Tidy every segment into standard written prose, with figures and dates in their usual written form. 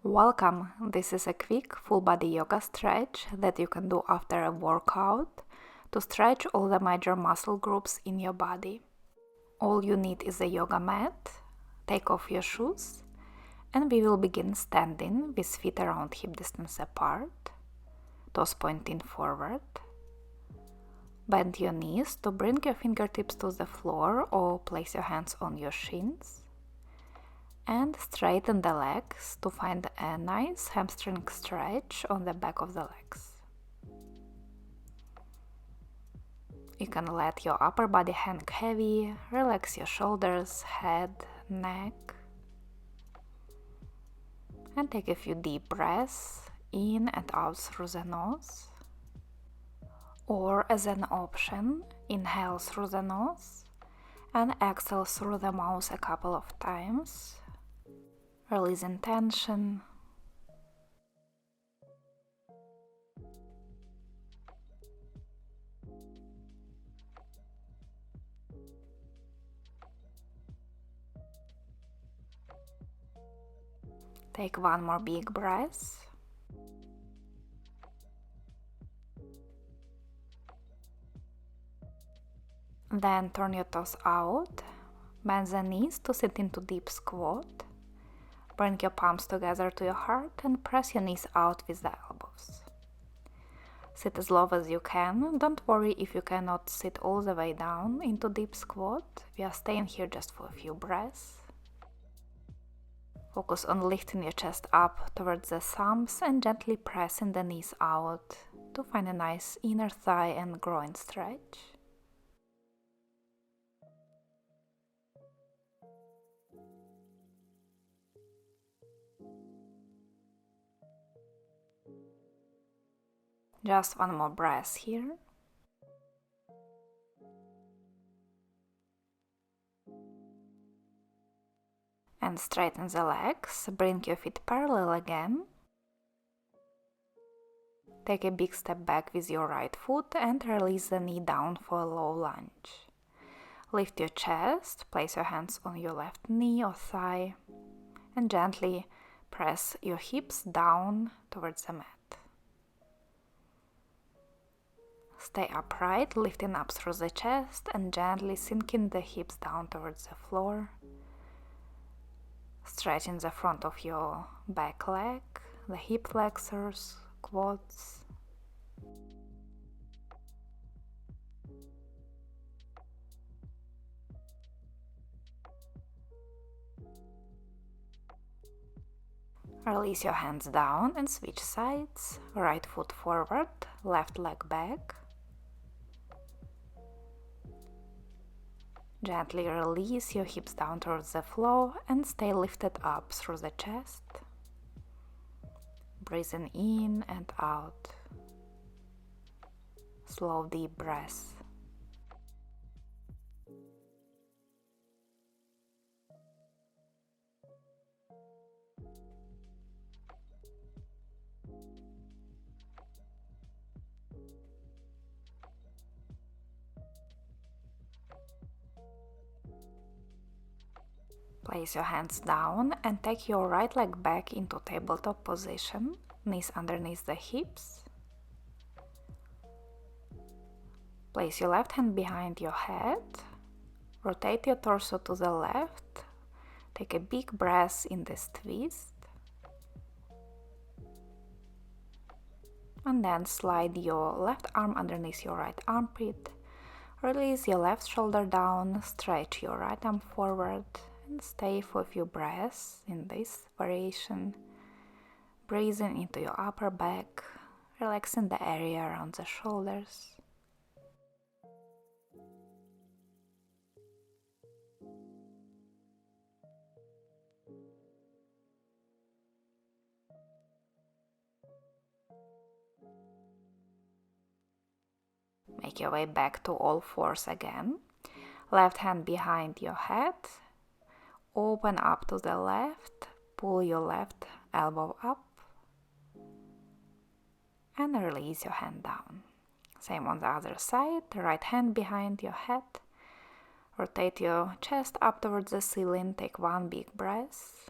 Welcome! This is a quick full body yoga stretch that you can do after a workout to stretch all the major muscle groups in your body. All you need is a yoga mat, take off your shoes, and we will begin standing with feet around hip distance apart, toes pointing forward. Bend your knees to bring your fingertips to the floor or place your hands on your shins. And straighten the legs to find a nice hamstring stretch on the back of the legs. You can let your upper body hang heavy, relax your shoulders, head, neck, and take a few deep breaths in and out through the nose. Or as an option, inhale through the nose and exhale through the mouth a couple of times. Releasing tension. Take one more big breath. Then turn your toes out, bend the knees to sit into deep squat. Bring your palms together to your heart and press your knees out with the elbows. Sit as low as you can. Don't worry if you cannot sit all the way down into deep squat. We are staying here just for a few breaths. Focus on lifting your chest up towards the thumbs and gently pressing the knees out to find a nice inner thigh and groin stretch. Just one more breath here. And straighten the legs, bring your feet parallel again. Take a big step back with your right foot and release the knee down for a low lunge. Lift your chest, place your hands on your left knee or thigh, and gently press your hips down towards the mat. Stay upright, lifting up through the chest and gently sinking the hips down towards the floor. Stretching the front of your back leg, the hip flexors, quads. Release your hands down and switch sides. Right foot forward, left leg back. Gently release your hips down towards the floor and stay lifted up through the chest. Breathing in and out. Slow deep breaths. Place your hands down and take your right leg back into tabletop position, knees underneath the hips. Place your left hand behind your head, rotate your torso to the left, take a big breath in this twist, and then slide your left arm underneath your right armpit, release your left shoulder down, stretch your right arm forward, and stay for a few breaths in this variation, breathing into your upper back, relaxing the area around the shoulders. Make your way back to all fours again. Left hand behind your head. Open up to the left, pull your left elbow up, and release your hand down. Same on the other side, right hand behind your head. Rotate your chest up towards the ceiling, take one big breath.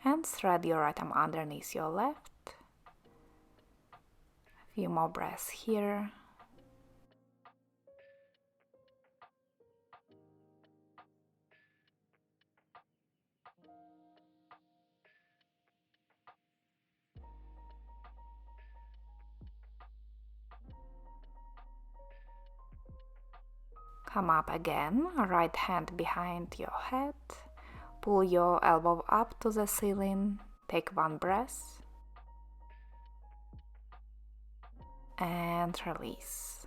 and thread your right arm underneath your left. A few more breaths here. Come up again, right hand behind your head, pull your elbow up to the ceiling, take one breath, and release.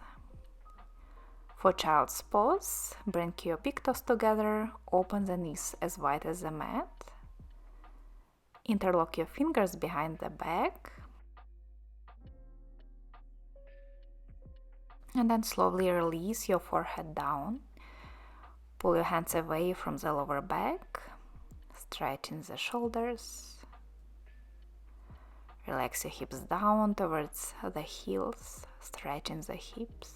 For child's pose, bring your big toes together, open the knees as wide as the mat, interlock your fingers behind the back, and then slowly release your forehead down. Pull your hands away from the lower back, stretching the shoulders. Relax your hips down towards the heels, stretching the hips.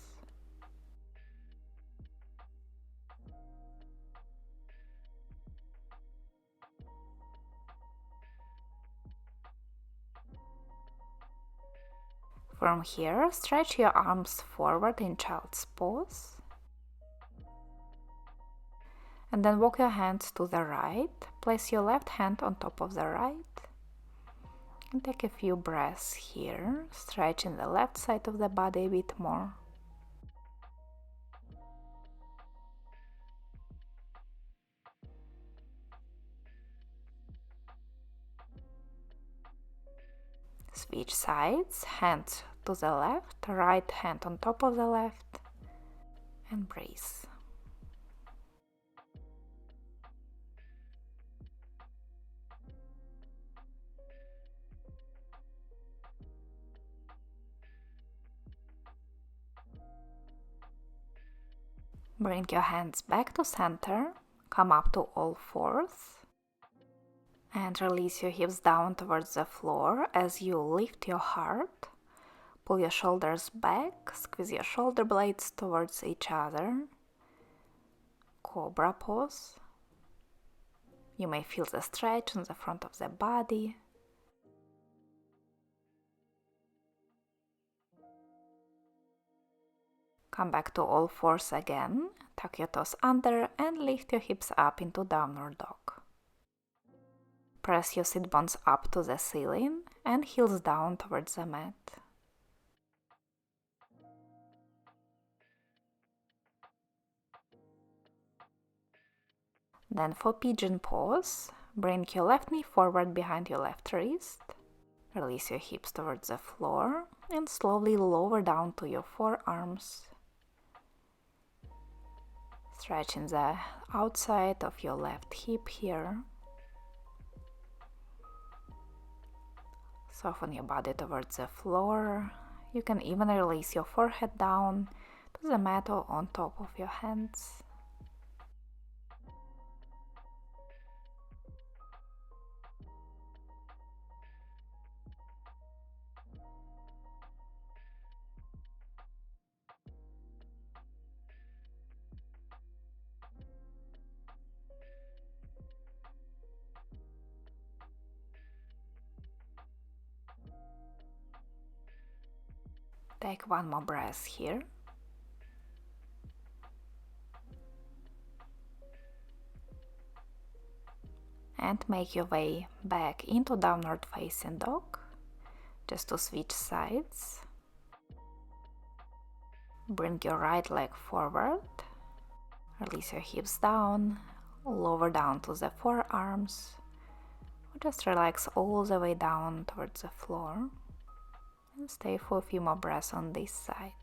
From here, stretch your arms forward in child's pose. And then walk your hands to the right. Place your left hand on top of the right. And take a few breaths here, stretching the left side of the body a bit more. Switch sides, hands to the left, right hand on top of the left, and breathe. Bring your hands back to center, come up to all fours, and release your hips down towards the floor as you lift your heart. Pull your shoulders back, squeeze your shoulder blades towards each other. Cobra pose. You may feel the stretch in the front of the body. Come back to all fours again, tuck your toes under and lift your hips up into downward dog. Press your sit bones up to the ceiling and heels down towards the mat. Then for pigeon pose, bring your left knee forward behind your left wrist. Release your hips towards the floor and slowly lower down to your forearms. Stretching the outside of your left hip here. Soften your body towards the floor. You can even release your forehead down to the mat or on top of your hands. Take one more breath here. And make your way back into downward facing dog, just to switch sides. Bring your right leg forward, release your hips down, lower down to the forearms, or just relax all the way down towards the floor. And stay for a few more breaths on this side,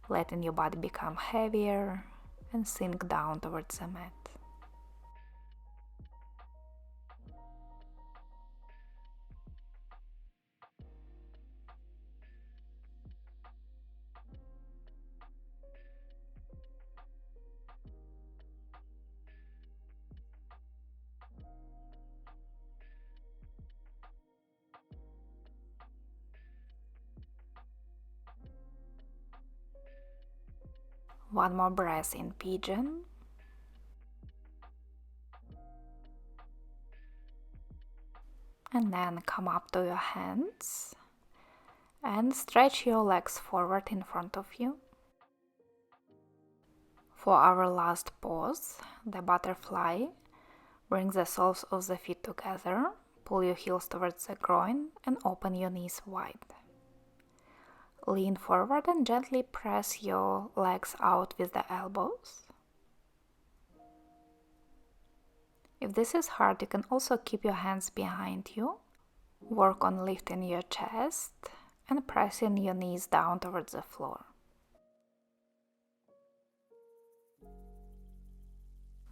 letting your body become heavier and sink down towards the mat. One more breath in pigeon. And then come up to your hands and stretch your legs forward in front of you. For our last pose, the butterfly, bring the soles of the feet together, pull your heels towards the groin and open your knees wide. Lean forward and gently press your legs out with the elbows. If this is hard, you can also keep your hands behind you. Work on lifting your chest and pressing your knees down towards the floor.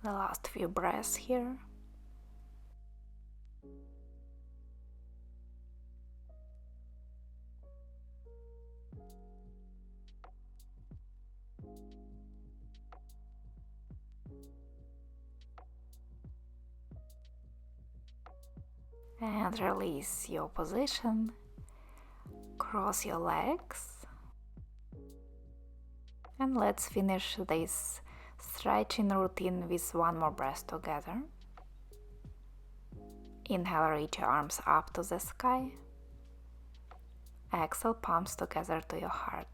The last few breaths here. And release your position. Cross your legs. And let's finish this stretching routine with one more breath together. Inhale, reach your arms up to the sky. Exhale, palms together to your heart.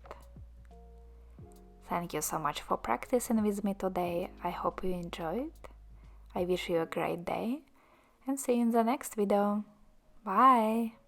Thank you so much for practicing with me today. I hope you enjoyed. I wish you a great day and see you in the next video. Bye!